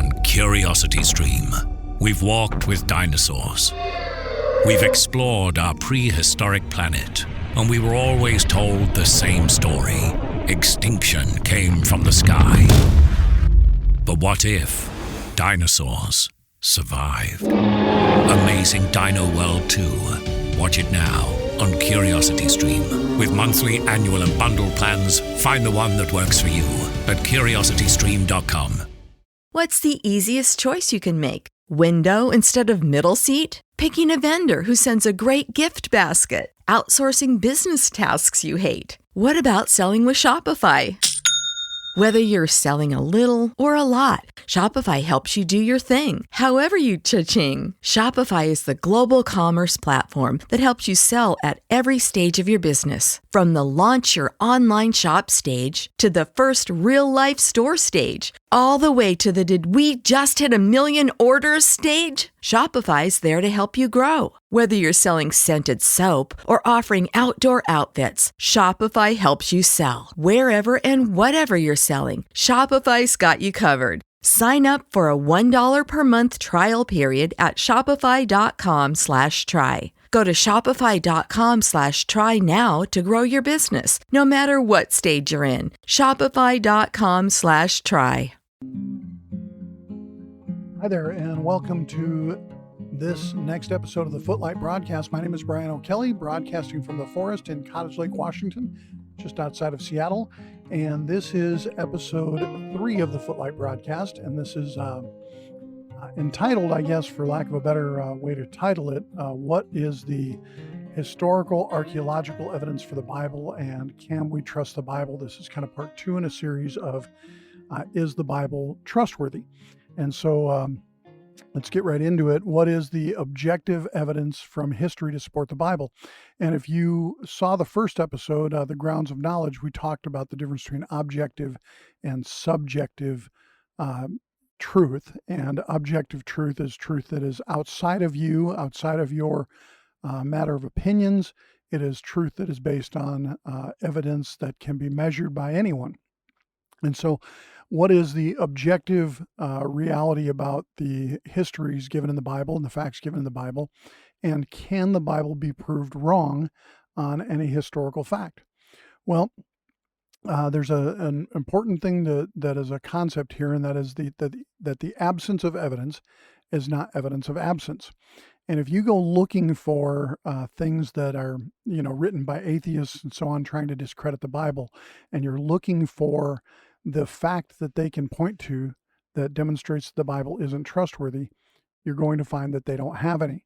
on Curiosity Stream, we've walked with dinosaurs. We've explored our prehistoric planet, and we were always told the same story. Extinction came from the sky. But what if dinosaurs survived? Amazing Dino World 2. Watch it now on Curiosity Stream. With monthly, annual, and bundle plans, find the one that works for you at curiositystream.com. What's the easiest choice you can make? Window instead of middle seat? Picking a vendor who sends a great gift basket? Outsourcing business tasks you hate? What about selling with Shopify? Whether you're selling a little or a lot, Shopify helps you do your thing, however you cha-ching. Shopify is the global commerce platform that helps you sell at every stage of your business. From the launch your online shop stage to the first real-life store stage, all the way to the did we just hit a million orders stage. Shopify's there to help you grow. Whether you're selling scented soap or offering outdoor outfits, Shopify helps you sell. Wherever and whatever you're selling, Shopify's got you covered. Sign up for a $1 per month trial period at shopify.com/try. Go to shopify.com/try now to grow your business, no matter what stage you're in. Shopify.com/try. Hi there, and welcome to this next episode of the Footlight Broadcast. My name is Brian O'Kelly, broadcasting from the forest in Cottage Lake, Washington, just outside of Seattle. And this is episode 3 of the Footlight Broadcast. And this is entitled, I guess, for lack of a better way to title it, what is the historical archaeological evidence for the Bible, and can we trust the Bible? This is kind of part 2 in a series of is the Bible trustworthy? And so let's get right into it. What is the objective evidence from history to support the Bible? And if you saw the first episode, The Grounds of Knowledge, we talked about the difference between objective and subjective truth. And objective truth is truth that is outside of you, outside of your matter of opinions. It is truth that is based on evidence that can be measured by anyone. And so what is the objective reality about the histories given in the Bible and the facts given in the Bible? And can the Bible be proved wrong on any historical fact? Well, there's an important thing that is a concept here, and that is that the absence of evidence is not evidence of absence. And if you go looking for things that are, written by atheists and so on, trying to discredit the Bible, and you're looking for the fact that they can point to that demonstrates that the Bible isn't trustworthy, you're going to find that they don't have any.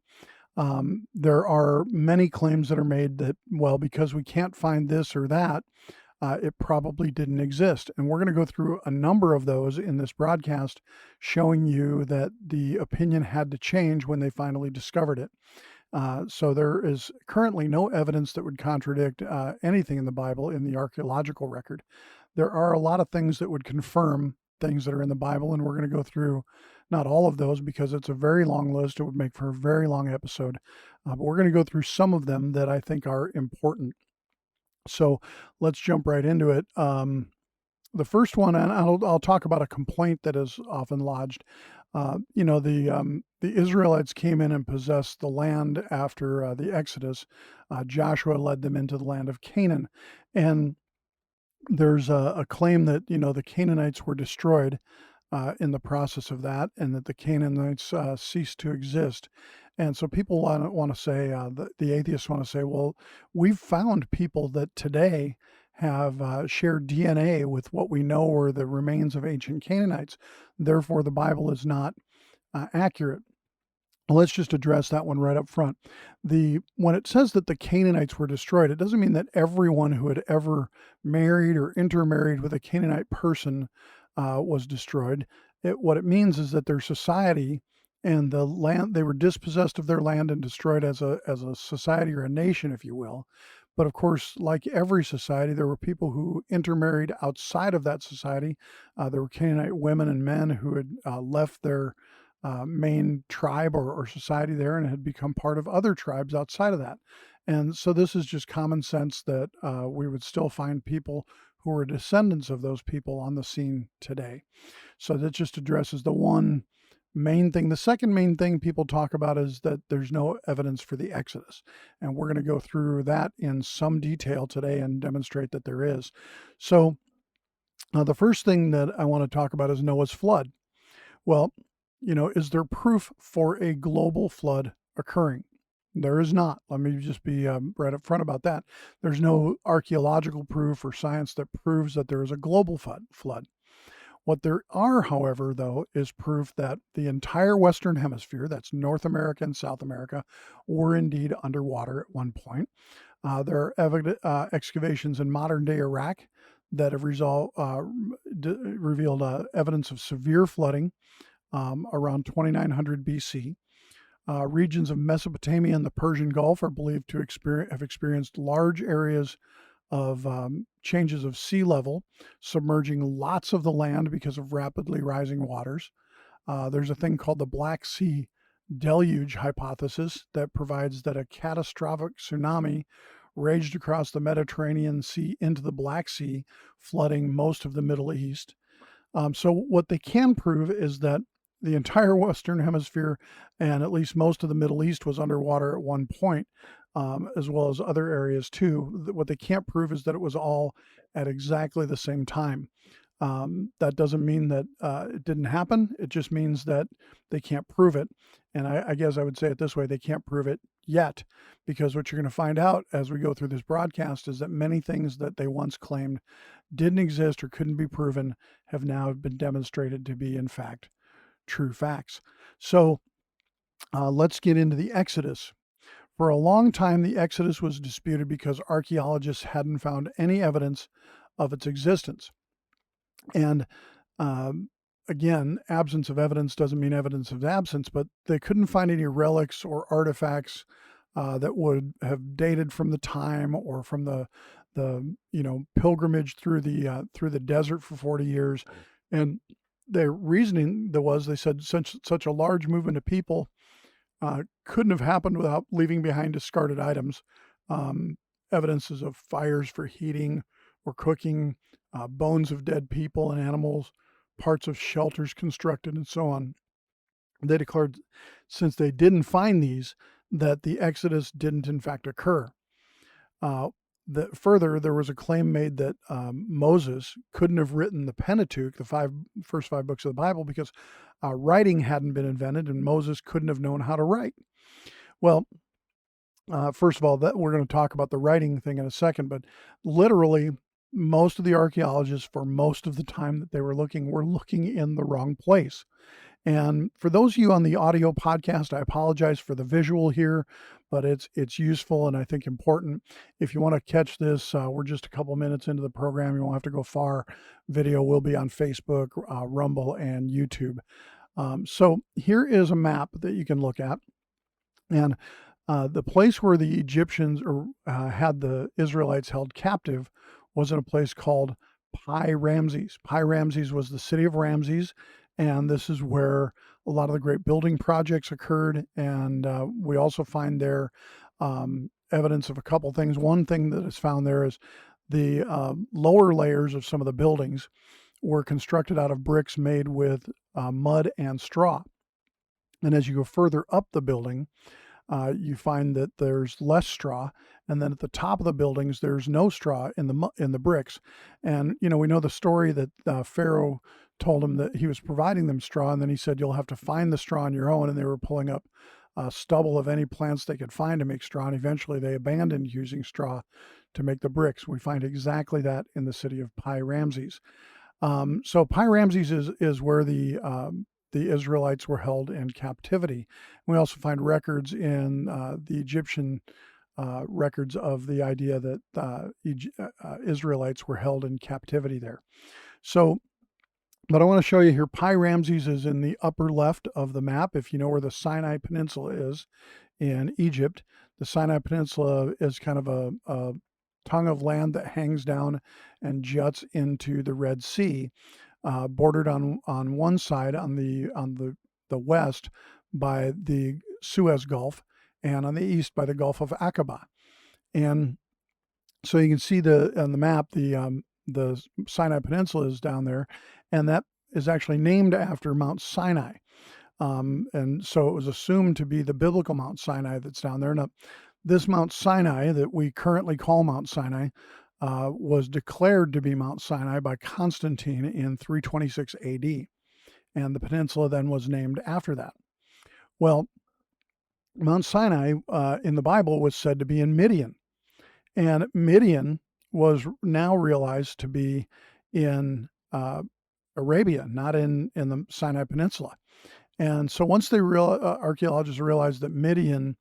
There are many claims that are made that, well, because we can't find this or that, it probably didn't exist. And we're going to go through a number of those in this broadcast, showing you that the opinion had to change when they finally discovered it. So there is currently no evidence that would contradict anything in the Bible in the archaeological record. There are a lot of things that would confirm things that are in the Bible, and we're going to go through not all of those because it's a very long list. It would make for a very long episode. But we're going to go through some of them that I think are important. So let's jump right into it. The first one, and I'll talk about a complaint that is often lodged. The Israelites came in and possessed the land after the Exodus. Joshua led them into the land of Canaan. And there's a claim that, the Canaanites were destroyed in the process of that, and that the Canaanites ceased to exist. And so people want to say, the atheists want to say, well, we've found people that today have shared DNA with what we know are the remains of ancient Canaanites. Therefore, the Bible is not accurate. Let's just address that one right up front. When it says that the Canaanites were destroyed, it doesn't mean that everyone who had ever married or intermarried with a Canaanite person was destroyed. What it means is that their society and the land, they were dispossessed of their land and destroyed as a society or a nation, if you will. But of course, like every society, there were people who intermarried outside of that society. There were Canaanite women and men who had left their main tribe or society there and had become part of other tribes outside of that. And so this is just common sense that we would still find people who are descendants of those people on the scene today. So that just addresses the one main thing. The second main thing people talk about is that there's no evidence for the Exodus. And we're going to go through that in some detail today and demonstrate that there is. So the first thing that I want to talk about is Noah's flood. Well, is there proof for a global flood occurring? There is not. Let me just be right up front about that. There's no archaeological proof or science that proves that there is a global flood. What there are, however, though, is proof that the entire Western Hemisphere, that's North America and South America, were indeed underwater at one point. There are excavations in modern-day Iraq that have revealed evidence of severe flooding around 2900 BC. Regions of Mesopotamia and the Persian Gulf are believed to have experienced large areas of changes of sea level, submerging lots of the land because of rapidly rising waters. There's a thing called the Black Sea deluge hypothesis that provides that a catastrophic tsunami raged across the Mediterranean Sea into the Black Sea, flooding most of the Middle East. So what they can prove is that the entire Western Hemisphere and at least most of the Middle East was underwater at one point, as well as other areas too. What they can't prove is that it was all at exactly the same time. That doesn't mean that it didn't happen. It just means that they can't prove it. And I guess I would say it this way: they can't prove it yet, because what you're going to find out as we go through this broadcast is that many things that they once claimed didn't exist or couldn't be proven have now been demonstrated to be, in fact, true facts. So let's get into the Exodus. For a long time, the Exodus was disputed because archaeologists hadn't found any evidence of its existence. And again, absence of evidence doesn't mean evidence of absence, but they couldn't find any relics or artifacts that would have dated from the time or from the pilgrimage through the desert for 40 years. And their reasoning they said such a large movement of people couldn't have happened without leaving behind discarded items, evidences of fires for heating or cooking, bones of dead people and animals, parts of shelters constructed, and so on. They declared, since they didn't find these, that the Exodus didn't in fact occur. Further, there was a claim made that Moses couldn't have written the Pentateuch, the first five books of the Bible, because writing hadn't been invented and Moses couldn't have known how to write. Well, first of all, we're going to talk about the writing thing in a second, but literally most of the archaeologists, for most of the time that they were looking in the wrong place. And for those of you on the audio podcast, I apologize for the visual here, but it's useful and I think important. If you want to catch this, we're just a couple minutes into the program. You won't have to go far. Video will be on Facebook, Rumble, and YouTube. So here is a map that you can look at. And the place where the Egyptians had the Israelites held captive was in a place called Pi Ramses. Pi Ramses was the city of Ramses, and this is where a lot of the great building projects occurred. And we also find there evidence of a couple things. One thing that is found there is the lower layers of some of the buildings were constructed out of bricks made with mud and straw. And as you go further up the building, you find that there's less straw, and then at the top of the buildings there's no straw in the bricks. And we know the story that Pharaoh told him that he was providing them straw, and then he said, "You'll have to find the straw on your own." And they were pulling up stubble of any plants they could find to make straw, and eventually they abandoned using straw to make the bricks. We find exactly that in the city of Pi Ramses. So Pi Ramses is where the Israelites were held in captivity. We also find records in the Egyptian records of the idea that Israelites were held in captivity there. So, but I want to show you here, Pi Ramses is in the upper left of the map. If you know where the Sinai Peninsula is in Egypt, the Sinai Peninsula is kind of a tongue of land that hangs down and juts into the Red Sea. Bordered on one side, on the west, by the Suez Gulf, and on the east by the Gulf of Aqaba. And so you can see on the map the the Sinai Peninsula is down there, and that is actually named after Mount Sinai. And so it was assumed to be the biblical Mount Sinai that's down there. Now, this Mount Sinai that we currently call Mount Sinai was declared to be Mount Sinai by Constantine in 326 AD, and the peninsula then was named after that. Well, Mount Sinai in the Bible was said to be in Midian, and Midian was now realized to be in Arabia, not in the Sinai Peninsula. And so once archaeologists realized that Midian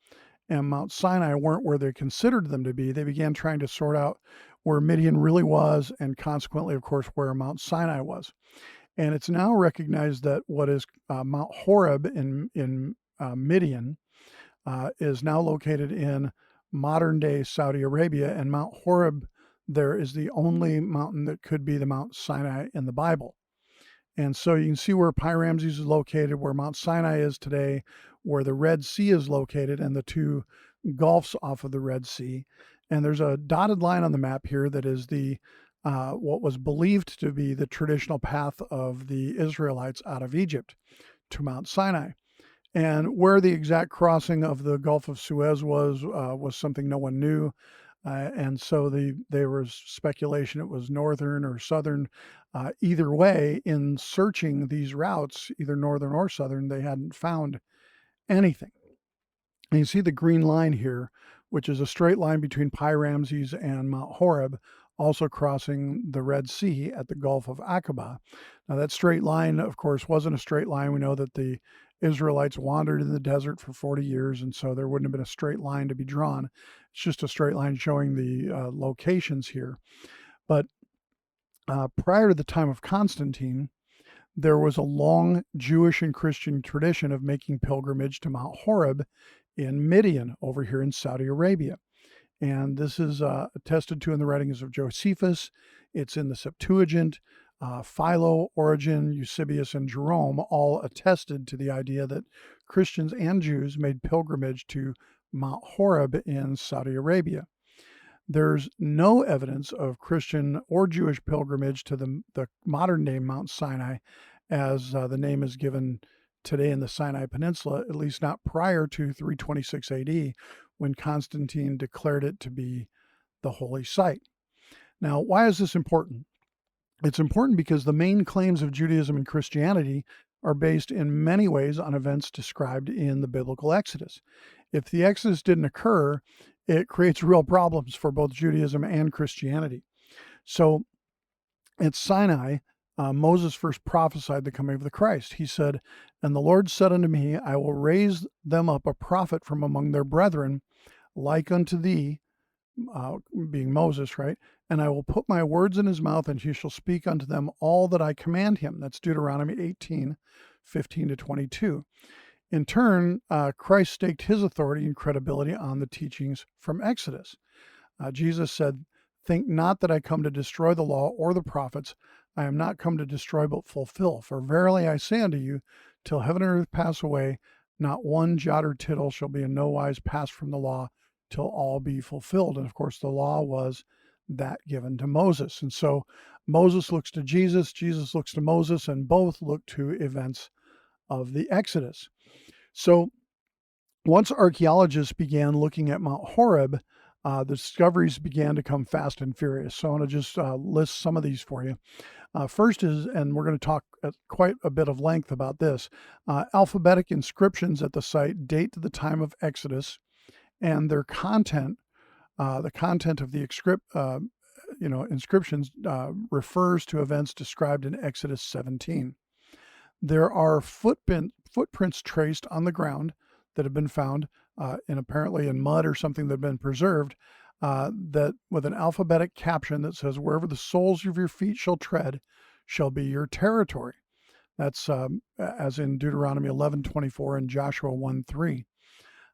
and Mount Sinai weren't where they considered them to be, they began trying to sort out where Midian really was, and consequently, of course, where Mount Sinai was. And it's now recognized that what is Mount Horeb in Midian is now located in modern-day Saudi Arabia, and Mount Horeb there is the only mountain that could be the Mount Sinai in the Bible. And so you can see where Pi-Ramses is located, where Mount Sinai is today, where the Red Sea is located, and the two gulfs off of the Red Sea. And there's a dotted line on the map here that is the what was believed to be the traditional path of the Israelites out of Egypt to Mount Sinai. And where the exact crossing of the Gulf of Suez was something no one knew. And so there was speculation it was northern or southern. Either way, in searching these routes, either northern or southern, they hadn't found anything. And you see the green line here, which is a straight line between Pi-Ramses and Mount Horeb, also crossing the Red Sea at the Gulf of Aqaba. Now, that straight line, of course, wasn't a straight line. We know that the Israelites wandered in the desert for 40 years, and so there wouldn't have been a straight line to be drawn. It's just a straight line showing the locations here. But prior to the time of Constantine, there was a long Jewish and Christian tradition of making pilgrimage to Mount Horeb in Midian over here in Saudi Arabia. And this is attested to in the writings of Josephus. It's in the Septuagint. Philo, Origen, Eusebius, and Jerome all attested to the idea that Christians and Jews made pilgrimage to Mount Horeb in Saudi Arabia. There's no evidence of Christian or Jewish pilgrimage to the modern name Mount Sinai, as the name is given today in the Sinai Peninsula, at least not prior to 326 AD, when Constantine declared it to be the holy site. Now, why is this important? It's important because the main claims of Judaism and Christianity are based in many ways on events described in the biblical Exodus. If the Exodus didn't occur, it creates real problems for both Judaism and Christianity. So at Sinai, Moses first prophesied the coming of the Christ. He said, "And the Lord said unto me, I will raise them up a prophet from among their brethren, like unto thee," being Moses, right? "And I will put my words in his mouth, and he shall speak unto them all that I command him." That's Deuteronomy 18:15-22. In turn, Christ staked his authority and credibility on the teachings from Exodus. Jesus said, "Think not that I come to destroy the law or the prophets. I am not come to destroy but fulfill. For verily I say unto you, till heaven and earth pass away, not one jot or tittle shall be in no wise passed from the law, till all be fulfilled." And of course, the law was that given to Moses. And so Moses looks to Jesus, Jesus looks to Moses, and both look to events of the Exodus. So once archaeologists began looking at Mount Horeb, the discoveries began to come fast and furious. So I want to just list some of these for you. First is, and we're going to talk at quite a bit of length about this, alphabetic inscriptions at the site date to the time of Exodus, and their content, the content of the inscriptions refers to events described in Exodus 17. There are footprints traced on the ground that have been found, and apparently in mud or something that have been preserved, that with an alphabetic caption that says, "Wherever the soles of your feet shall tread shall be your territory." That's as in Deuteronomy 11:24 and Joshua 1:3.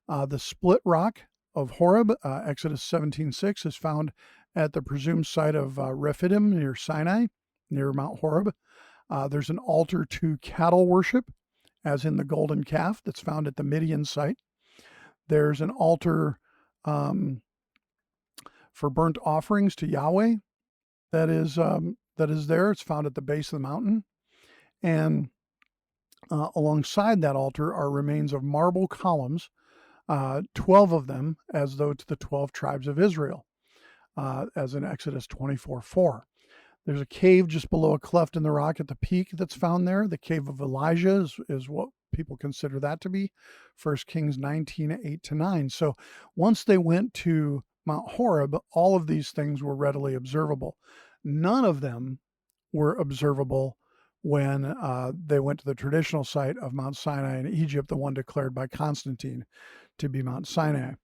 The split rock of Horeb, Exodus 17:6, is found at the presumed site of Rephidim near Sinai, near Mount Horeb. There's an altar to cattle worship, as in the golden calf, that's found at the Midian site. There's an altar for burnt offerings to Yahweh that is there. It's found at the base of the mountain, and alongside that altar are remains of marble columns, 12 of them, as though to the 12 tribes of Israel, as in Exodus 24:4. There's a cave just below a cleft in the rock at the peak that's found there. The cave of Elijah is what people consider that to be. 1 Kings 19:8-9. So once they went to Mount Horeb, all of these things were readily observable. None of them were observable when they went to the traditional site of Mount Sinai in Egypt, the one declared by Constantine to be Mount Sinai.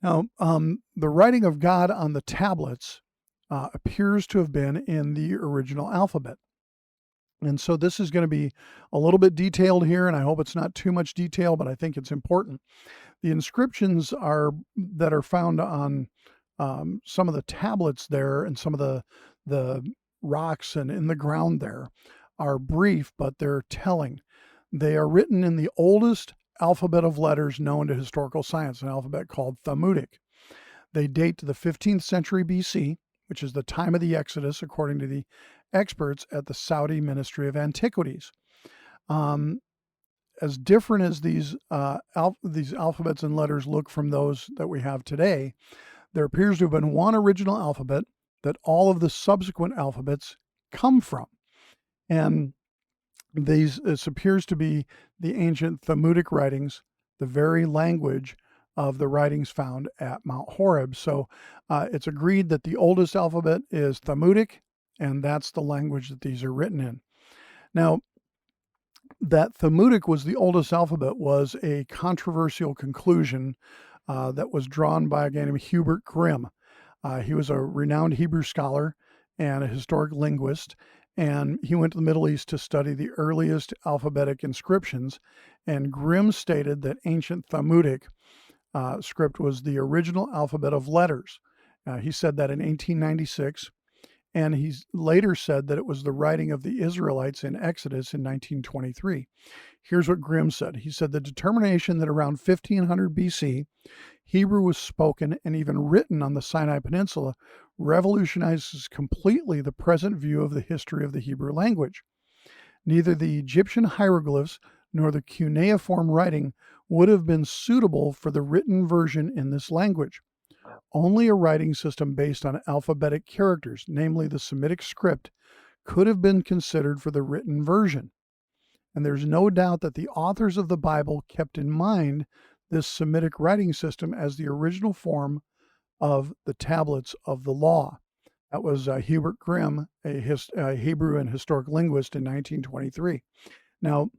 Now, the writing of God on the tablets appears to have been in the original alphabet. And so this is going to be a little bit detailed here, and I hope it's not too much detail, but I think it's important. The inscriptions that are found on some of the tablets there and some of the rocks and in the ground there are brief, but they're telling. They are written in the oldest alphabet of letters known to historical science, an alphabet called Thamudic. They date to the 15th century BC, which is the time of the Exodus, according to the experts at the Saudi Ministry of Antiquities. As different as these alphabets and letters look from those that we have today, there appears to have been one original alphabet that all of the subsequent alphabets come from. And this appears to be the ancient Thamudic writings, the very language of the writings found at Mount Horeb. So it's agreed that the oldest alphabet is Thamudic, and that's the language that these are written in. Now, that Thamudic was the oldest alphabet was a controversial conclusion that was drawn by a guy named Hubert Grimm. He was a renowned Hebrew scholar and a historic linguist, and he went to the Middle East to study the earliest alphabetic inscriptions, and Grimm stated that ancient Thamudic script was the original alphabet of letters. He said that in 1896, and he later said that it was the writing of the Israelites in Exodus in 1923. Here's what Grimm said. He said the determination that around 1500 BC, Hebrew was spoken and even written on the Sinai Peninsula revolutionizes completely the present view of the history of the Hebrew language. Neither the Egyptian hieroglyphs nor the cuneiform writing would have been suitable for the written version in this language. Only a writing system based on alphabetic characters, namely the Semitic script, could have been considered for the written version. And there's no doubt that the authors of the Bible kept in mind this Semitic writing system as the original form of the tablets of the law. That was Hubert Grimm, a Hebrew and historic linguist in 1923. Now,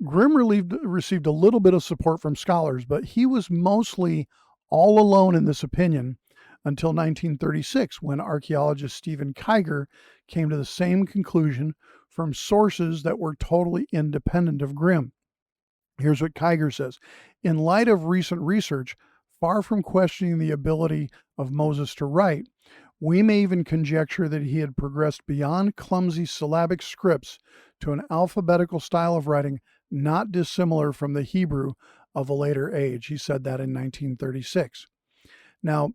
Grimm received a little bit of support from scholars, but he was mostly all alone in this opinion until 1936, when archaeologist Stephen Kiger came to the same conclusion from sources that were totally independent of Grimm. Here's what Kiger says. In light of recent research, far from questioning the ability of Moses to write, we may even conjecture that he had progressed beyond clumsy syllabic scripts to an alphabetical style of writing not dissimilar from the Hebrew of a later age. He said that in 1936. Now,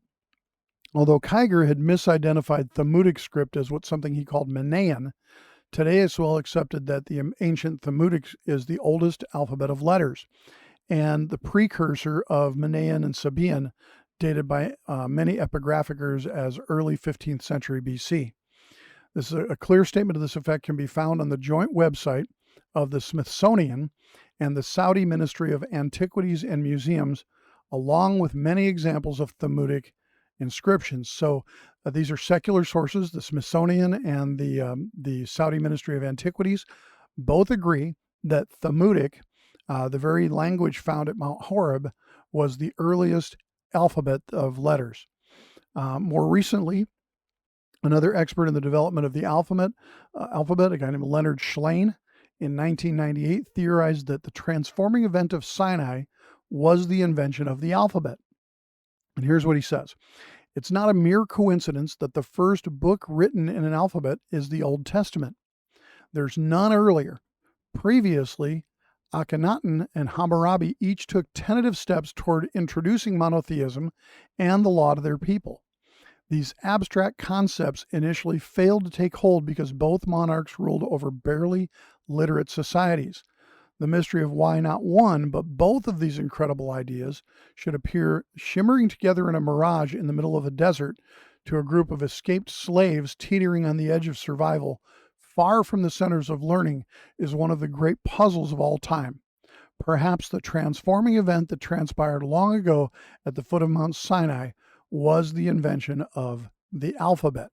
although Kiger had misidentified Thamudic script as something he called Manaean, today it's well accepted that the ancient Thamudic is the oldest alphabet of letters and the precursor of Manaean and Sabaean, dated by many epigraphicers as early 15th century BC. This is a clear statement of this effect can be found on the joint website of the Smithsonian and the Saudi Ministry of Antiquities and Museums, along with many examples of Thamudic inscriptions. So these are secular sources. The Smithsonian and the Saudi Ministry of Antiquities both agree that Thamudic, the very language found at Mount Horeb, was the earliest alphabet of letters. More recently, another expert in the development of the alphabet, a guy named Leonard Schlein, in 1998 theorized that the transforming event of Sinai was the invention of the alphabet. And here's what he says. It's not a mere coincidence that the first book written in an alphabet is the Old Testament. There's none earlier. Previously, Akhenaten and Hammurabi each took tentative steps toward introducing monotheism and the law to their people. These abstract concepts initially failed to take hold because both monarchs ruled over barely literate societies. The mystery of why not one, but both of these incredible ideas should appear shimmering together in a mirage in the middle of a desert to a group of escaped slaves teetering on the edge of survival, far from the centers of learning, is one of the great puzzles of all time. Perhaps the transforming event that transpired long ago at the foot of Mount Sinai was the invention of the alphabet.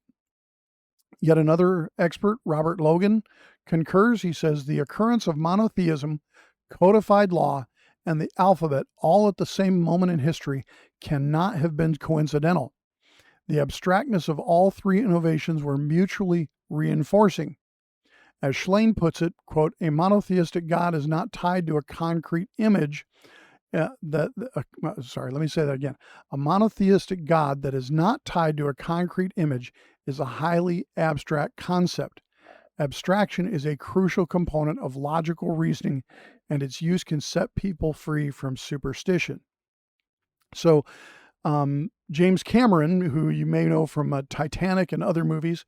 Yet another expert, Robert Logan, concurs. He says the occurrence of monotheism, codified law, and the alphabet all at the same moment in history cannot have been coincidental. The abstractness of all three innovations were mutually reinforcing. As Schlein puts it, quote, a monotheistic God is not tied to a concrete image. Let me say that again. A monotheistic God that is not tied to a concrete image is a highly abstract concept. Abstraction is a crucial component of logical reasoning, and its use can set people free from superstition. So, James Cameron, who you may know from Titanic and other movies,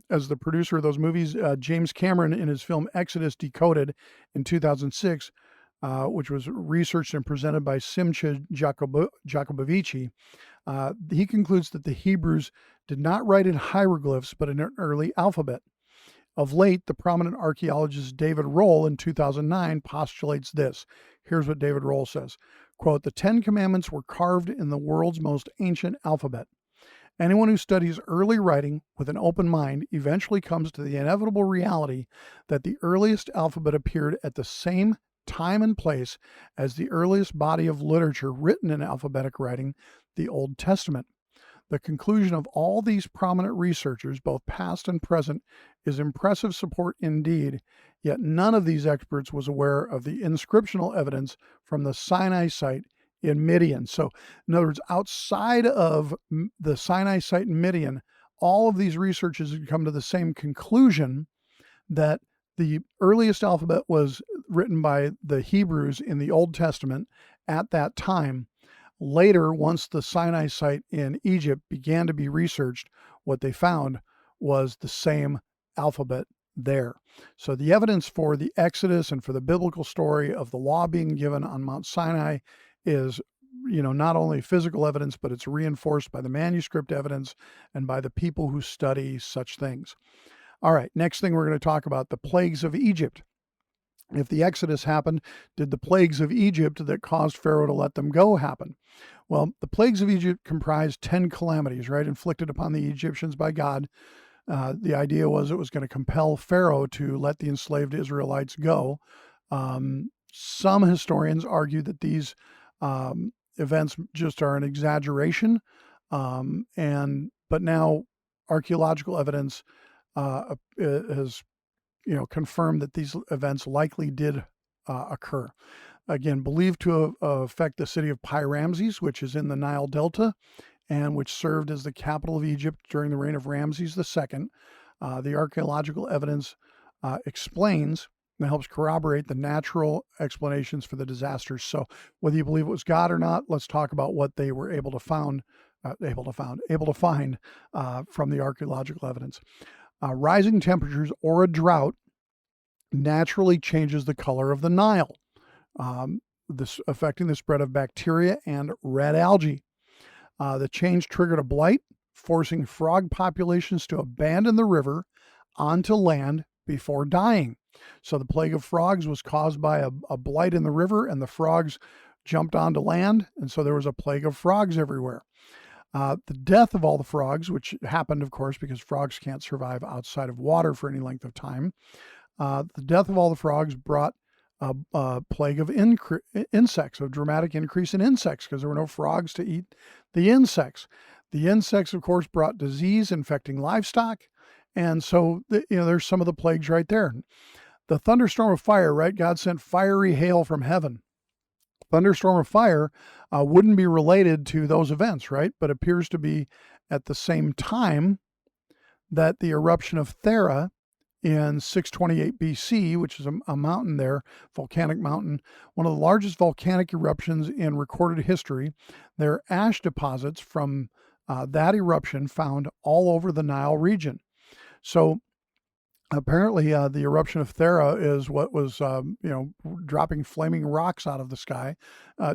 as the producer of those movies, James Cameron, in his film Exodus Decoded in 2006, which was researched and presented by Simcha Jacobovici, he concludes that the Hebrews did not write in hieroglyphs, but in an early alphabet. Of late, the prominent archaeologist David Roll in 2009 postulates this. Here's what David Roll says, quote, the Ten Commandments were carved in the world's most ancient alphabet. Anyone who studies early writing with an open mind eventually comes to the inevitable reality that the earliest alphabet appeared at the same time and place as the earliest body of literature written in alphabetic writing, the Old Testament. The conclusion of all these prominent researchers, both past and present, is impressive support indeed, yet none of these experts was aware of the inscriptional evidence from the Sinai site in Midian. So, in other words, outside of the Sinai site in Midian, all of these researchers have come to the same conclusion that the earliest alphabet was written by the Hebrews in the Old Testament at that time. Later, once the Sinai site in Egypt began to be researched, what they found was the same alphabet there. So the evidence for the Exodus and for the biblical story of the law being given on Mount Sinai is, not only physical evidence, but it's reinforced by the manuscript evidence and by the people who study such things. All right, next thing we're going to talk about, the plagues of Egypt. If the Exodus happened, did the plagues of Egypt that caused Pharaoh to let them go happen? Well, the plagues of Egypt comprised 10 calamities, right, inflicted upon the Egyptians by God. The idea was it was going to compel Pharaoh to let the enslaved Israelites go. Some historians argue that these events just are an exaggeration, but now archaeological evidence has confirmed that these events likely did occur. Again, believed to affect the city of Pi-Ramses, which is in the Nile Delta, and which served as the capital of Egypt during the reign of Ramses II. The archaeological evidence explains and helps corroborate the natural explanations for the disasters. So whether you believe it was God or not, let's talk about what they were able to find from the archaeological evidence. Rising temperatures or a drought naturally changes the color of the Nile, this affecting the spread of bacteria and red algae. The change triggered a blight, forcing frog populations to abandon the river onto land before dying. So the plague of frogs was caused by a blight in the river, and the frogs jumped onto land, and so there was a plague of frogs everywhere. The death of all the frogs, which happened, of course, because frogs can't survive outside of water for any length of time. The death of all the frogs brought a plague of insects, a dramatic increase in insects, because there were no frogs to eat the insects. The insects, of course, brought disease infecting livestock. And so, there's some of the plagues right there. The thunderstorm of fire, right? God sent fiery hail from heaven. Thunderstorm of fire wouldn't be related to those events, right? But appears to be at the same time that the eruption of Thera in 628 BC, which is a mountain there, volcanic mountain, one of the largest volcanic eruptions in recorded history. There are ash deposits from that eruption found all over the Nile region. So apparently, the eruption of Thera is what was, dropping flaming rocks out of the sky,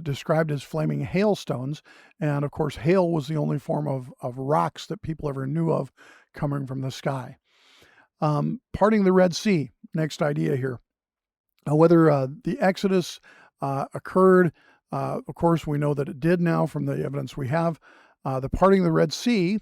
described as flaming hailstones. And of course, hail was the only form of rocks that people ever knew of coming from the sky. Parting the Red Sea, next idea here. Whether the Exodus occurred, of course, we know that it did now from the evidence we have. The parting of the Red Sea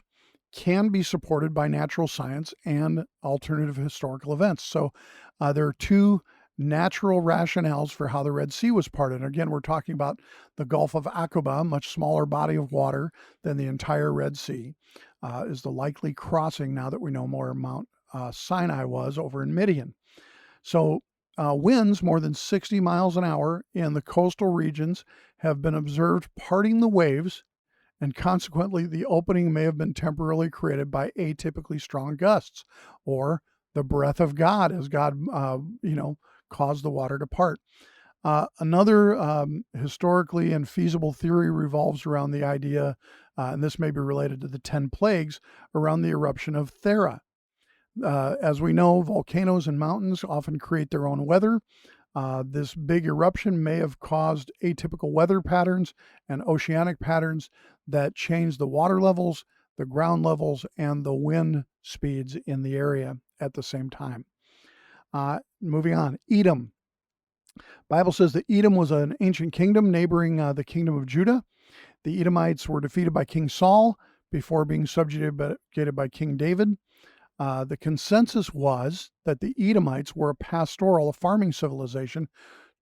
can be supported by natural science and alternative historical events. So there are two natural rationales for how the Red Sea was parted. And again, we're talking about the Gulf of Aqaba, much smaller body of water than the entire Red Sea, is the likely crossing now that we know more Mount Sinai was over in Midian. So winds more than 60 miles an hour in the coastal regions have been observed parting the waves, and consequently, the opening may have been temporarily created by atypically strong gusts or the breath of God as God, caused the water to part. Another historically and feasible theory revolves around the idea, and this may be related to the 10 plagues, around the eruption of Thera. As we know, volcanoes and mountains often create their own weather. This big eruption may have caused atypical weather patterns and oceanic patterns that changed the water levels, the ground levels, and the wind speeds in the area at the same time. Moving on, Edom. Bible says that Edom was an ancient kingdom neighboring the kingdom of Judah. The Edomites were defeated by King Saul before being subjugated by King David. The consensus was that the Edomites were a farming civilization,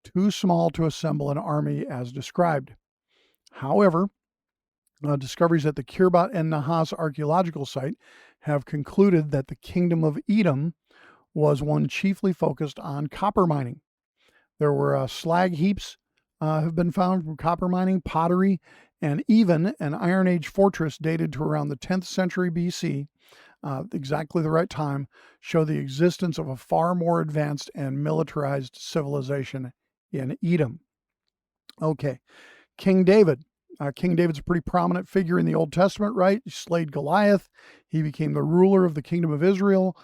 too small to assemble an army as described. However, discoveries at the Kirbat and Nahas archaeological site have concluded that the kingdom of Edom was one chiefly focused on copper mining. There were slag heaps have been found from copper mining, pottery, and even an Iron Age fortress dated to around the 10th century BC, exactly the right time, show the existence of a far more advanced and militarized civilization in Edom. Okay, King David. King David's a pretty prominent figure in the Old Testament, right? He slayed Goliath. He became the ruler of the kingdom of Israel.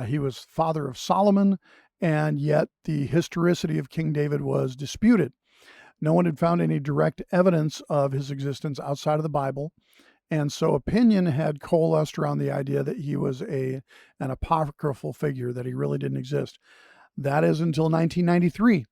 He was father of Solomon, and yet the historicity of King David was disputed. No one had found any direct evidence of his existence outside of the Bible, and so opinion had coalesced around the idea that he was an apocryphal figure, that he really didn't exist. That is until 1993.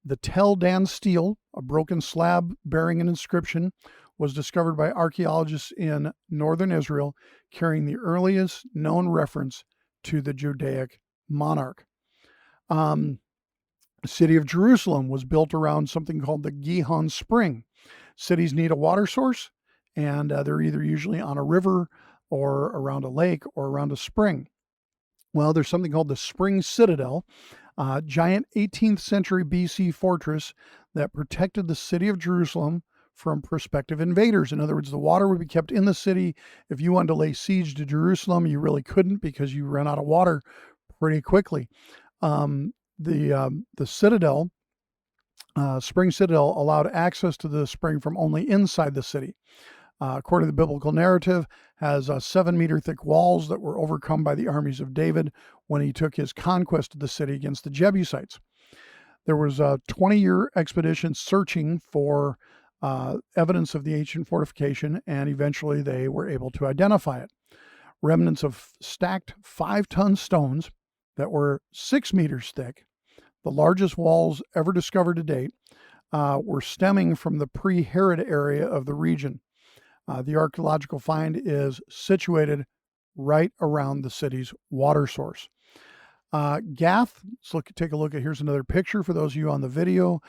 The Tel Dan stele, a broken slab bearing an inscription, was discovered by archaeologists in northern Israel, carrying the earliest known reference to the Judaic monarch. The city of Jerusalem was built around something called the Gihon Spring. Cities need a water source, and they're either usually on a river or around a lake or around a spring. Well, there's something called the Spring Citadel, a giant 18th century BC fortress that protected the city of Jerusalem from prospective invaders. In other words, the water would be kept in the city. If you wanted to lay siege to Jerusalem, you really couldn't because you ran out of water pretty quickly. The citadel, Spring Citadel, allowed access to the spring from only inside the city. According to the biblical narrative, has 7-meter thick walls that were overcome by the armies of David when he took his conquest of the city against the Jebusites. There was a 20-year expedition searching for evidence of the ancient fortification, and eventually they were able to identify it. Remnants of stacked 5-ton stones that were 6 meters thick, the largest walls ever discovered to date, were stemming from the pre-Herod area of the region. The archaeological find is situated right around the city's water source. Gath, take a look at, here's another picture for those of you on the video.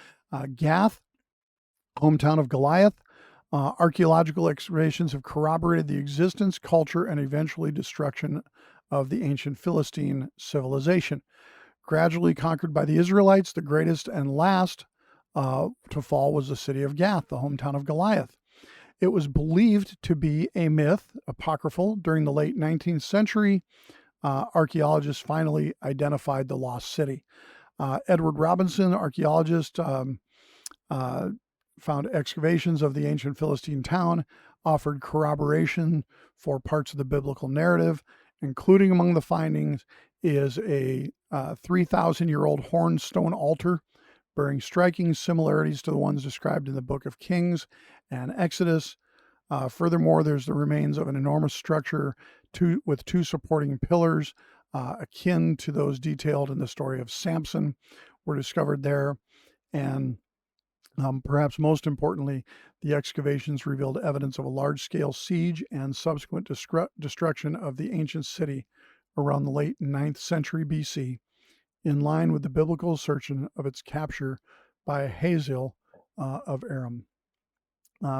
Gath, hometown of Goliath. Archaeological excavations have corroborated the existence, culture, and eventually destruction of the ancient Philistine civilization. Gradually conquered by the Israelites, the greatest and last to fall was the city of Gath, the hometown of Goliath. It was believed to be a myth, apocryphal. During the late 19th century, archaeologists finally identified the lost city. Edward Robinson, archaeologist, found excavations of the ancient Philistine town offered corroboration for parts of the biblical narrative, including among the findings is a 3,000-year-old horn stone altar bearing striking similarities to the ones described in the book of Kings and Exodus. Furthermore, there's the remains of an enormous structure with two supporting pillars, akin to those detailed in the story of Samson, were discovered there. And perhaps most importantly, the excavations revealed evidence of a large-scale siege and subsequent destruction of the ancient city around the late 9th century BC, in line with the biblical assertion of its capture by Hazael of Aram.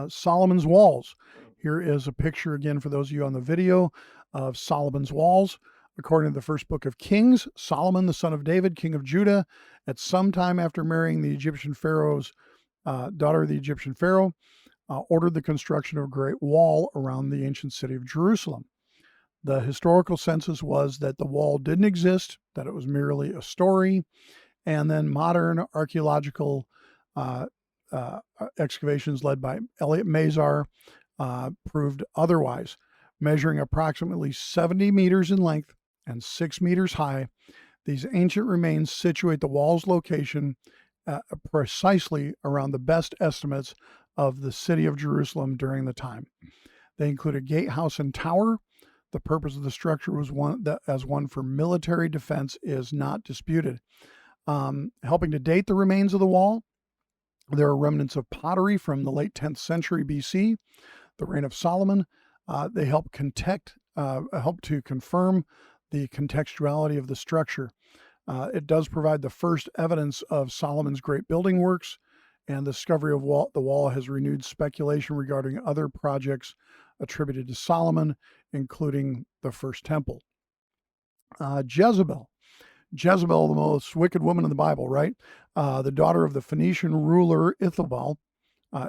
Solomon's walls. Here is a picture again for those of you on the video of Solomon's walls. According to the first book of Kings, Solomon, the son of David, king of Judah, at some time after marrying the Egyptian pharaoh's daughter of the Egyptian pharaoh, ordered the construction of a great wall around the ancient city of Jerusalem. The historical census was that the wall didn't exist, that it was merely a story, and then modern archaeological excavations led by Elliot Mazar proved otherwise. Measuring approximately 70 meters in length and 6 meters high, these ancient remains situate the wall's location precisely around the best estimates of the city of Jerusalem during the time. They include a gatehouse and tower. The purpose of the structure was one for military defense is not disputed. Helping to date the remains of the wall, there are remnants of pottery from the late 10th century BC, the reign of Solomon. They help to confirm the contextuality of the structure. It does provide the first evidence of Solomon's great building works, and the discovery of the wall has renewed speculation regarding other projects attributed to Solomon, including the first temple. Jezebel, the most wicked woman in the Bible, right? The daughter of the Phoenician ruler Ithabal I.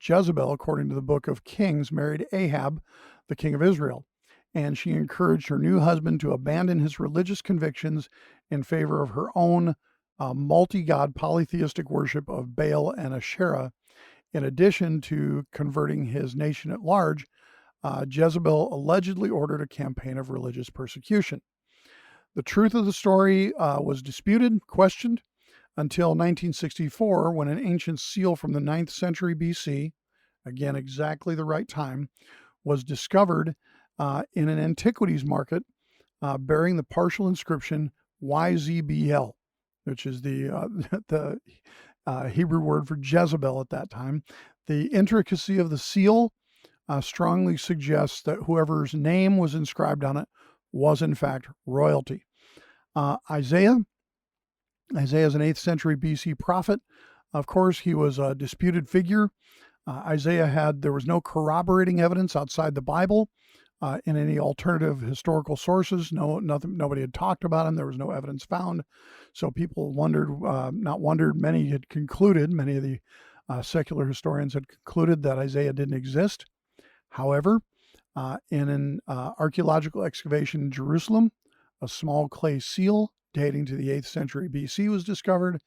Jezebel, according to the book of Kings, married Ahab, the king of Israel, and she encouraged her new husband to abandon his religious convictions in favor of her own multi-god polytheistic worship of Baal and Asherah. In addition to converting his nation at large, Jezebel allegedly ordered a campaign of religious persecution. The truth of the story was disputed, questioned, until 1964, when an ancient seal from the 9th century BC, again, exactly the right time, was discovered in an antiquities market bearing the partial inscription YZBL, which is the Hebrew word for Jezebel at that time. The intricacy of the seal strongly suggests that whoever's name was inscribed on it was in fact royalty. Isaiah is an 8th century BC prophet. Of course, he was a disputed figure. There was no corroborating evidence outside the Bible in any alternative historical sources. Nobody had talked about him. There was no evidence found. So people many had concluded, many of the secular historians had concluded that Isaiah didn't exist. However, in an archaeological excavation in Jerusalem, a small clay seal dating to the 8th century BC was discovered.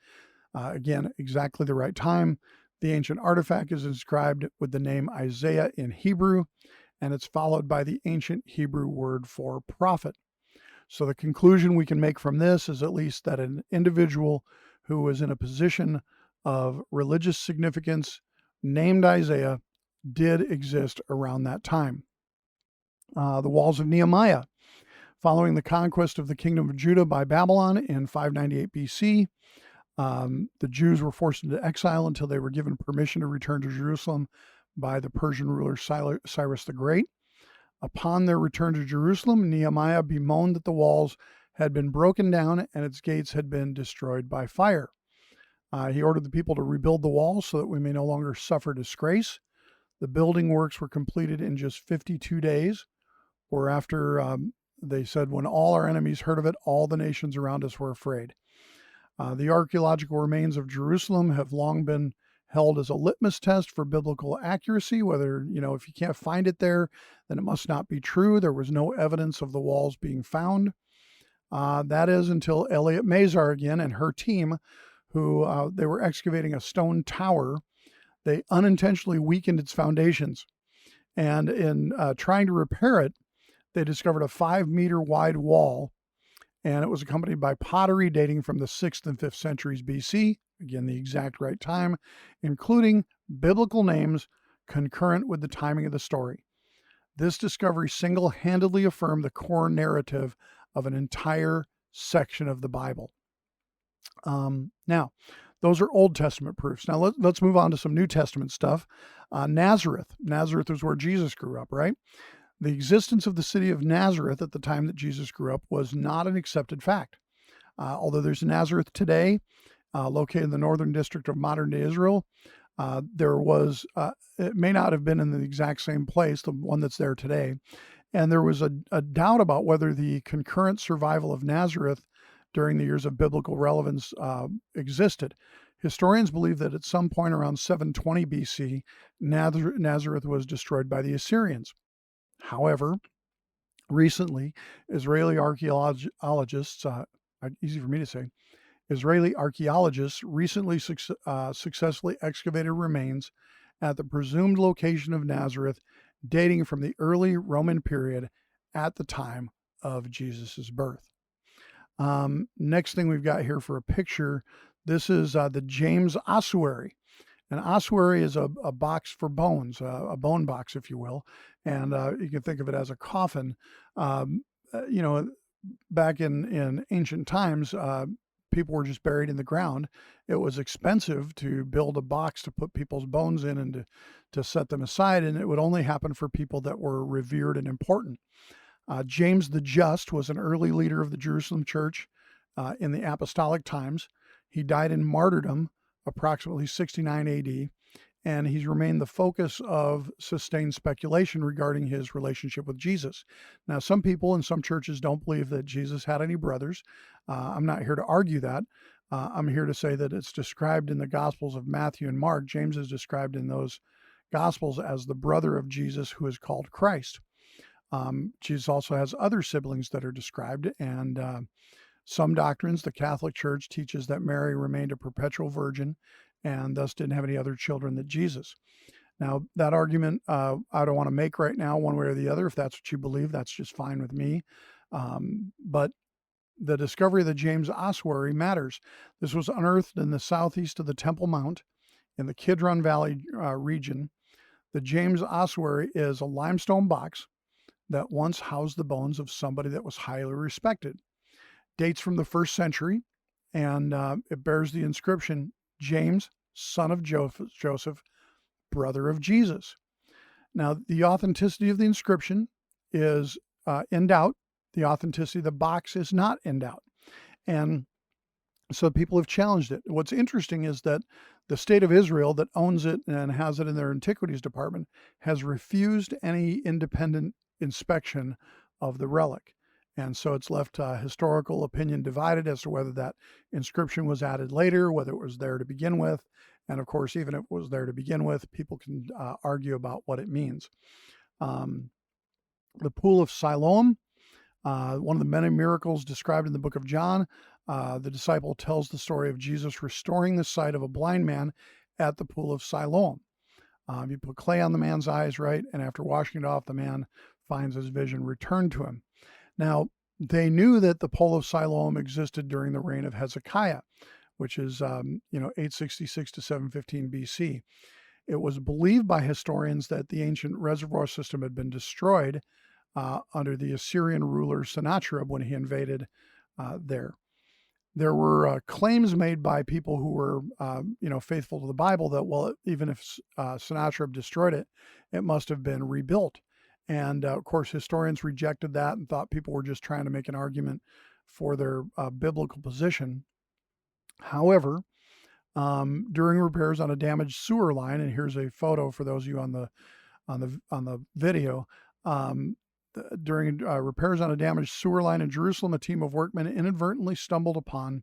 Again, exactly the right time. The ancient artifact is inscribed with the name Isaiah in Hebrew, and it's followed by the ancient Hebrew word for prophet. So the conclusion we can make from this is at least that an individual who was in a position of religious significance named Isaiah did exist around that time. The walls of Nehemiah. Following the conquest of the kingdom of Judah by Babylon in 598 BC, the Jews were forced into exile until they were given permission to return to Jerusalem by the Persian ruler Cyrus the Great. Upon their return to Jerusalem, Nehemiah bemoaned that the walls had been broken down and its gates had been destroyed by fire. He ordered the people to rebuild the walls so that we may no longer suffer disgrace. The building works were completed in just 52 days, whereafter they said, when all our enemies heard of it, all the nations around us were afraid. The archaeological remains of Jerusalem have long been held as a litmus test for biblical accuracy, whether, if you can't find it there, then it must not be true. There was no evidence of the walls being found. That is until Elliot Mazar again and her team, who they were excavating a stone tower. They unintentionally weakened its foundations. And in trying to repair it, they discovered a 5-meter wide wall, and it was accompanied by pottery dating from the 6th and 5th centuries BC, again, the exact right time, including biblical names concurrent with the timing of the story. This discovery single-handedly affirmed the core narrative of an entire section of the Bible. Now, those are Old Testament proofs. Now, let's move on to some New Testament stuff. Nazareth. Nazareth was where Jesus grew up, right? The existence of the city of Nazareth at the time that Jesus grew up was not an accepted fact. Although there's a Nazareth today, located in the northern district of modern-day Israel, it may not have been in the exact same place, the one that's there today. And there was a doubt about whether the concurrent survival of Nazareth during the years of biblical relevance existed. Historians believe that at some point around 720 BC, Nazareth was destroyed by the Assyrians. However, recently, Israeli archaeologists, easy for me to say, Israeli archaeologists recently successfully excavated remains at the presumed location of Nazareth, dating from the early Roman period at the time of Jesus' birth. Next thing we've got here for a picture, this is the James ossuary. An ossuary is a box for bones, a bone box, if you will, and you can think of it as a coffin. Back in ancient times, people were just buried in the ground. It was expensive to build a box to put people's bones in and to set them aside, and it would only happen for people that were revered and important. James the Just was an early leader of the Jerusalem church in the apostolic times. He died in martyrdom approximately 69 AD, and he's remained the focus of sustained speculation regarding his relationship with Jesus. Now, some people in some churches don't believe that Jesus had any brothers. I'm not here to argue that. I'm here to say that it's described in the Gospels of Matthew and Mark. James is described in those Gospels as the brother of Jesus who is called Christ. Jesus also has other siblings that are described, and some doctrines, the Catholic Church teaches that Mary remained a perpetual virgin and thus didn't have any other children than Jesus. Now, that argument I don't want to make right now one way or the other. If that's what you believe, that's just fine with me. But the discovery of the James ossuary matters. This was unearthed in the southeast of the Temple Mount in the Kidron Valley region. The James ossuary is a limestone box that once housed the bones of somebody that was highly respected. Dates from the 1st century, and it bears the inscription, James, son of Joseph, brother of Jesus. Now, the authenticity of the inscription is in doubt. The authenticity of the box is not in doubt. And so people have challenged it. What's interesting is that the state of Israel that owns it and has it in their antiquities department has refused any independent inspection of the relic. And so it's left historical opinion divided as to whether that inscription was added later, whether it was there to begin with. And of course, even if it was there to begin with, people can argue about what it means. The Pool of Siloam, one of the many miracles described in the book of John, the disciple tells the story of Jesus restoring the sight of a blind man at the Pool of Siloam. You put clay on the man's eyes, right? And after washing it off, the man finds his vision returned to him. Now, they knew that the Pool of Siloam existed during the reign of Hezekiah, which is, 866 to 715 BC. It was believed by historians that the ancient reservoir system had been destroyed under the Assyrian ruler Sennacherib when he invaded there. There were claims made by people who were, faithful to the Bible that, well, even if Sennacherib destroyed it, it must have been rebuilt. And of course, historians rejected that and thought people were just trying to make an argument for their biblical position. However, during repairs on a damaged sewer line, and here's a photo for those of you on the video. During repairs on a damaged sewer line in Jerusalem, a team of workmen inadvertently stumbled upon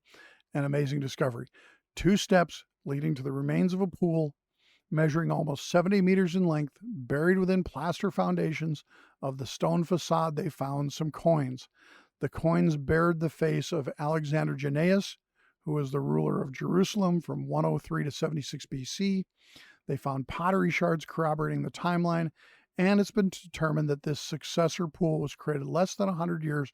an amazing discovery: 2 steps leading to the remains of a pool measuring almost 70 meters in length, buried within plaster foundations of the stone facade. They found some coins. The coins bared the face of Alexander Jannaeus, who was the ruler of Jerusalem from 103 to 76 BC. They found pottery shards corroborating the timeline, and it's been determined that this successor pool was created less than 100 years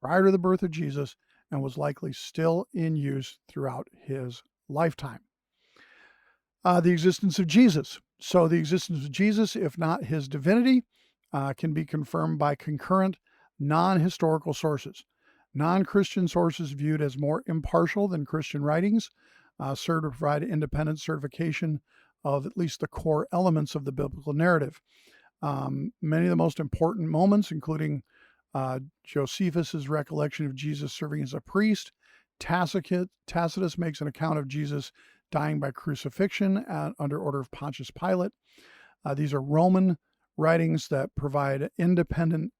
prior to the birth of Jesus and was likely still in use throughout his lifetime. The existence of Jesus. So the existence of Jesus, if not his divinity, can be confirmed by concurrent non-historical sources. Non-Christian sources viewed as more impartial than Christian writings serve to provide independent certification of at least the core elements of the biblical narrative. Many of the most important moments, including Josephus's recollection of Jesus serving as a priest, Tacitus makes an account of Jesus dying by crucifixion under order of Pontius Pilate. These are Roman writings that provide independent,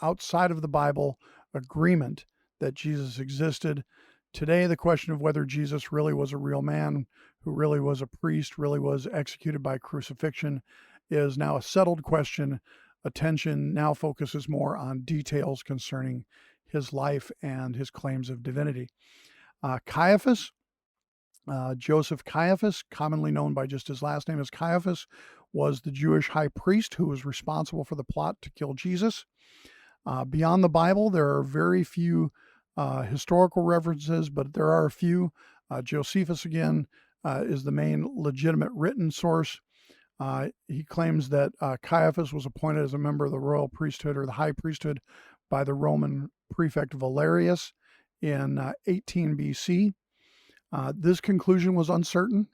outside of the Bible, agreement that Jesus existed. Today, the question of whether Jesus really was a real man, who really was a priest, really was executed by crucifixion, is now a settled question. Attention now focuses more on details concerning his life and his claims of divinity. Caiaphas, Joseph Caiaphas, commonly known by just his last name as Caiaphas, was the Jewish high priest who was responsible for the plot to kill Jesus. Beyond the Bible, there are very few historical references, but there are a few. Josephus, again, is the main legitimate written source. He claims that Caiaphas was appointed as a member of the royal priesthood or the high priesthood by the Roman prefect Valerius in 18 BC. This conclusion was uncertain.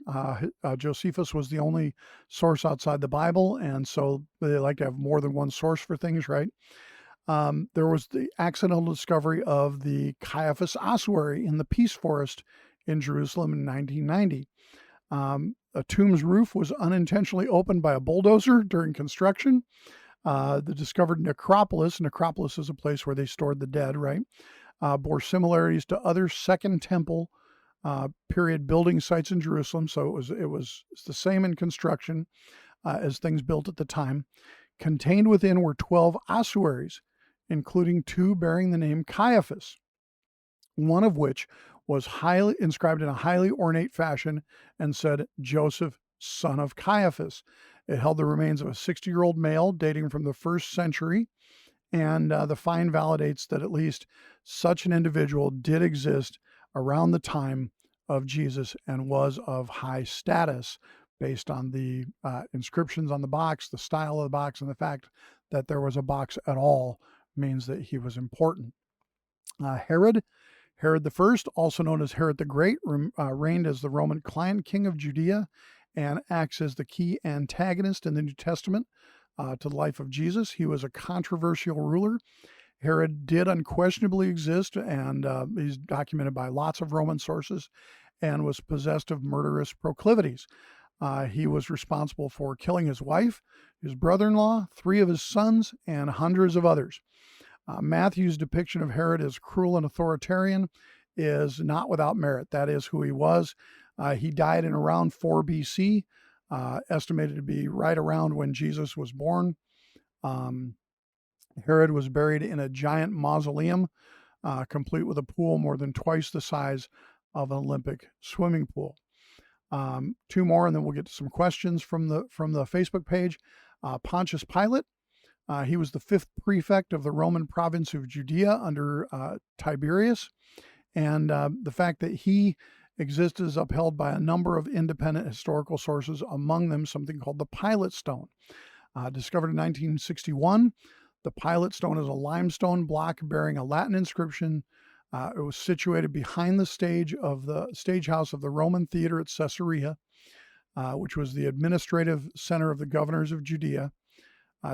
Josephus was the only source outside the Bible, and so they like to have more than one source for things, right? There was the accidental discovery of the Caiaphas ossuary in the Peace Forest in Jerusalem in 1990. A tomb's roof was unintentionally opened by a bulldozer during construction. The discovered necropolis is a place where they stored the dead, right? Bore similarities to other Second Temple period building sites in Jerusalem. So it's the same in construction as things built at the time. Contained within were 12 ossuaries, including 2 bearing the name Caiaphas, one of which was highly inscribed in a highly ornate fashion and said, Joseph, son of Caiaphas. It held the remains of a 60-year-old male dating from the 1st century, and the find validates that at least such an individual did exist around the time of Jesus and was of high status based on the inscriptions on the box, the style of the box, and the fact that there was a box at all means that he was important. Herod I, also known as Herod the Great, reigned as the Roman client king of Judea and acts as the key antagonist in the New Testament to the life of Jesus. He was a controversial ruler. Herod did unquestionably exist, and he's documented by lots of Roman sources, and was possessed of murderous proclivities. He was responsible for killing his wife, his brother-in-law, 3 of his sons, and hundreds of others. Matthew's depiction of Herod as cruel and authoritarian is not without merit. That is who he was. He died in around 4 BC, estimated to be right around when Jesus was born. Herod was buried in a giant mausoleum, complete with a pool more than twice the size of an Olympic swimming pool. 2 more, and then we'll get to some questions from the Facebook page. Pontius Pilate. He was the 5th prefect of the Roman province of Judea under Tiberius, and the fact that he existed is upheld by a number of independent historical sources, among them something called the Pilate Stone. Discovered in 1961, the Pilate Stone is a limestone block bearing a Latin inscription. It was situated behind the stage house of the Roman theater at Caesarea, which was the administrative center of the governors of Judea.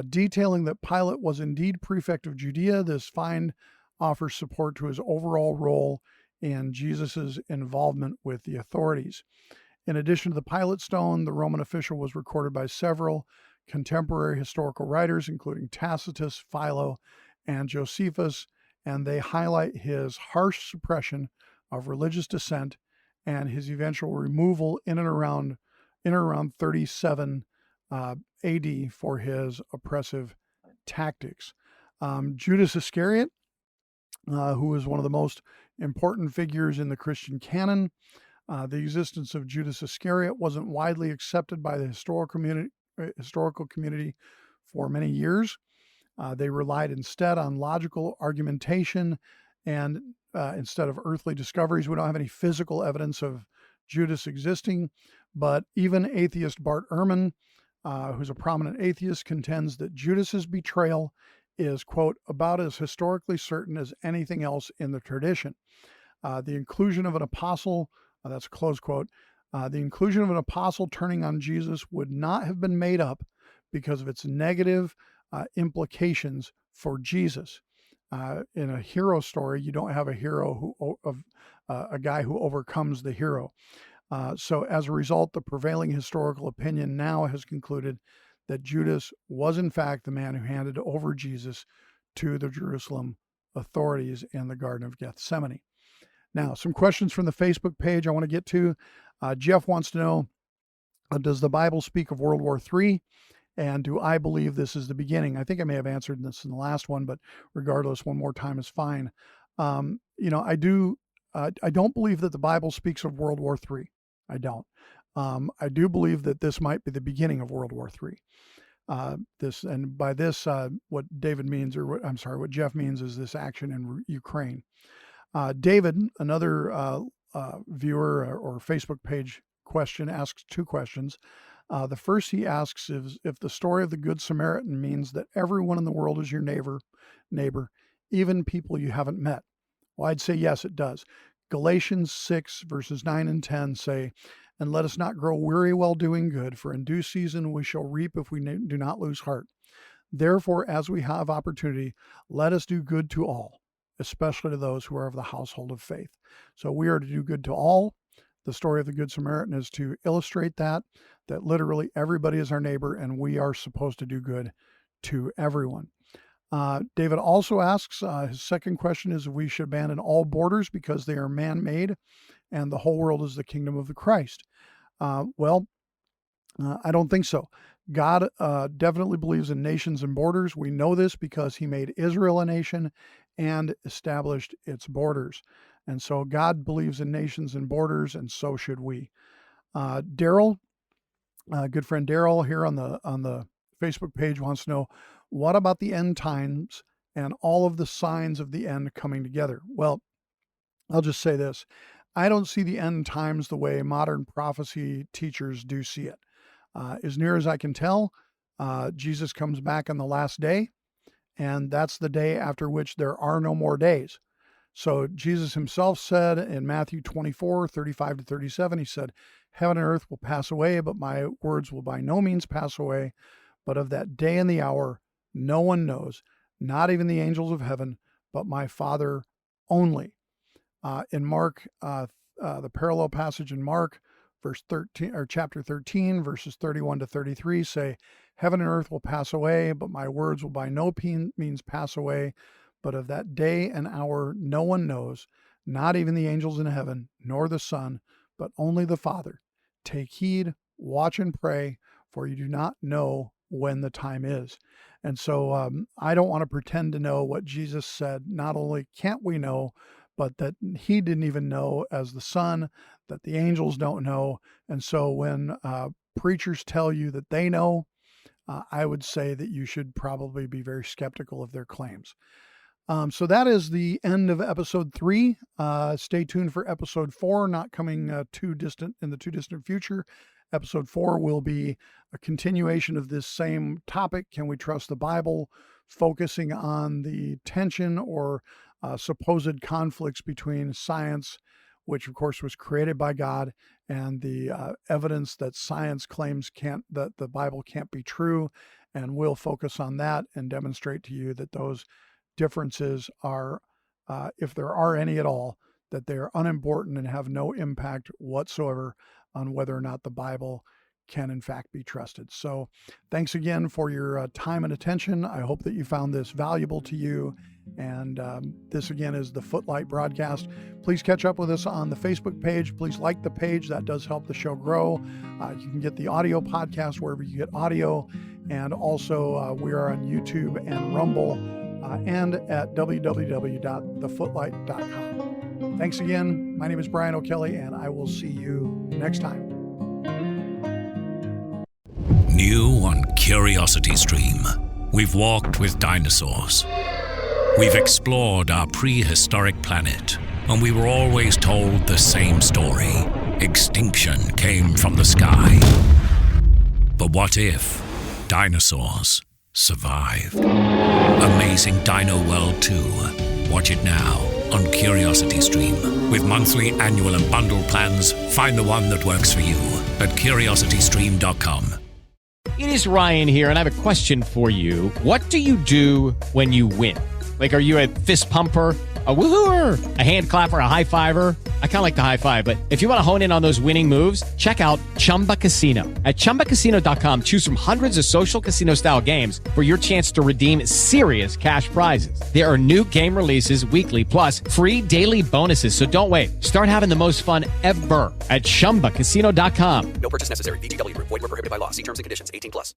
Detailing that Pilate was indeed prefect of Judea, this find offers support to his overall role in Jesus's involvement with the authorities. In addition to the Pilate Stone, the Roman official was recorded by several contemporary historical writers, including Tacitus, Philo, and Josephus, and they highlight his harsh suppression of religious dissent and his eventual removal in and around 37 AD for his oppressive tactics. Judas Iscariot, who is one of the most important figures in the Christian canon. The existence of Judas Iscariot wasn't widely accepted by the historical community for many years. They relied instead on logical argumentation and instead of earthly discoveries. We don't have any physical evidence of Judas existing, but even atheist Bart Ehrman, who's a prominent atheist, contends that Judas's betrayal is, quote, about as historically certain as anything else in the tradition. The inclusion of an apostle, that's a close quote, the inclusion of an apostle turning on Jesus would not have been made up because of its negative implications for Jesus. In a hero story, you don't have a hero a guy who overcomes the hero. So as a result, the prevailing historical opinion now has concluded that Judas was in fact the man who handed over Jesus to the Jerusalem authorities in the Garden of Gethsemane. Now, some questions from the Facebook page I want to get to. Jeff wants to know, does the Bible speak of World War III? And do I believe this is the beginning? I think I may have answered this in the last one, but regardless, one more time is fine. I don't believe that the Bible speaks of World War III. I don't. I do believe that this might be the beginning of World War III. What David means, what Jeff means, is this action in Ukraine. David, another viewer or Facebook page question, asks two questions. The first he asks is if the story of the Good Samaritan means that everyone in the world is your neighbor, even people you haven't met. Well, I'd say yes, it does. Galatians 6 verses 9 and 10 say, and let us not grow weary while doing good, for in due season we shall reap if we do not lose heart. Therefore, as we have opportunity, let us do good to all, especially to those who are of the household of faith. So we are to do good to all. The story of the Good Samaritan is to illustrate that literally everybody is our neighbor and we are supposed to do good to everyone. David also asks, his second question is if we should abandon all borders because they are man-made and the whole world is the kingdom of the Christ. I don't think so. God definitely believes in nations and borders. We know this because he made Israel a nation and established its borders. And so God believes in nations and borders, and so should we. Daryl, good friend Daryl here on the Facebook page, wants to know, what about the end times and all of the signs of the end coming together? Well, I'll just say this. I don't see the end times the way modern prophecy teachers do see it. As near as I can tell, Jesus comes back on the last day, and that's the day after which there are no more days. So Jesus himself said in Matthew 24, 35 to 37, he said, heaven and earth will pass away, but my words will by no means pass away. But of that day and the hour, no one knows, not even the angels of heaven, but my Father only. In Mark, the parallel passage in Mark, verse 13 or chapter 13, verses 31 to 33 say, heaven and earth will pass away, but my words will by no means pass away. But of that day and hour no one knows, not even the angels in heaven, nor the Son, but only the Father. Take heed, watch and pray, for you do not know when the time is. And so I don't want to pretend to know what Jesus said. Not only can't we know, but that he didn't even know as the Son, that the angels don't know. And so when preachers tell you that they know, I would say that you should probably be very skeptical of their claims. So that is the end of episode 3. Stay tuned for episode 4, not coming in the too distant future. Episode 4 will be a continuation of this same topic. Can we trust the Bible? Focusing on the tension or supposed conflicts between science, which of course was created by God, and the evidence that science claims that the Bible can't be true. And we'll focus on that and demonstrate to you that those differences are, if there are any at all, that they are unimportant and have no impact whatsoever on whether or not the Bible can in fact be trusted. So thanks again for your time and attention. I hope that you found this valuable to you. And this again is the Footlight Broadcast. Please catch up with us on the Facebook page. Please like the page. That does help the show grow. You can get the audio podcast wherever you get audio. And also we are on YouTube and Rumble and at www.thefootlight.com. Thanks again. My name is Brian O'Kelly, and I will see you next time. New on Curiosity Stream. We've walked with dinosaurs. We've explored our prehistoric planet, and we were always told the same story. Extinction came from the sky. But what if dinosaurs survived? Amazing Dino World 2. Watch it now on Curiosity Stream. With monthly, annual, and bundle plans, find the one that works for you at curiositystream.com. It is Ryan here, and I have a question for you. What do you do when you win? Like, are you a fist pumper, a woohooer, a hand clapper, a high fiver? I kind of like the high five, but if you want to hone in on those winning moves, check out Chumba Casino. At ChumbaCasino.com, choose from hundreds of social casino-style games for your chance to redeem serious cash prizes. There are new game releases weekly, plus free daily bonuses, so don't wait. Start having the most fun ever at ChumbaCasino.com. No purchase necessary. VGW Group. Void where prohibited by law. See terms and conditions. 18+.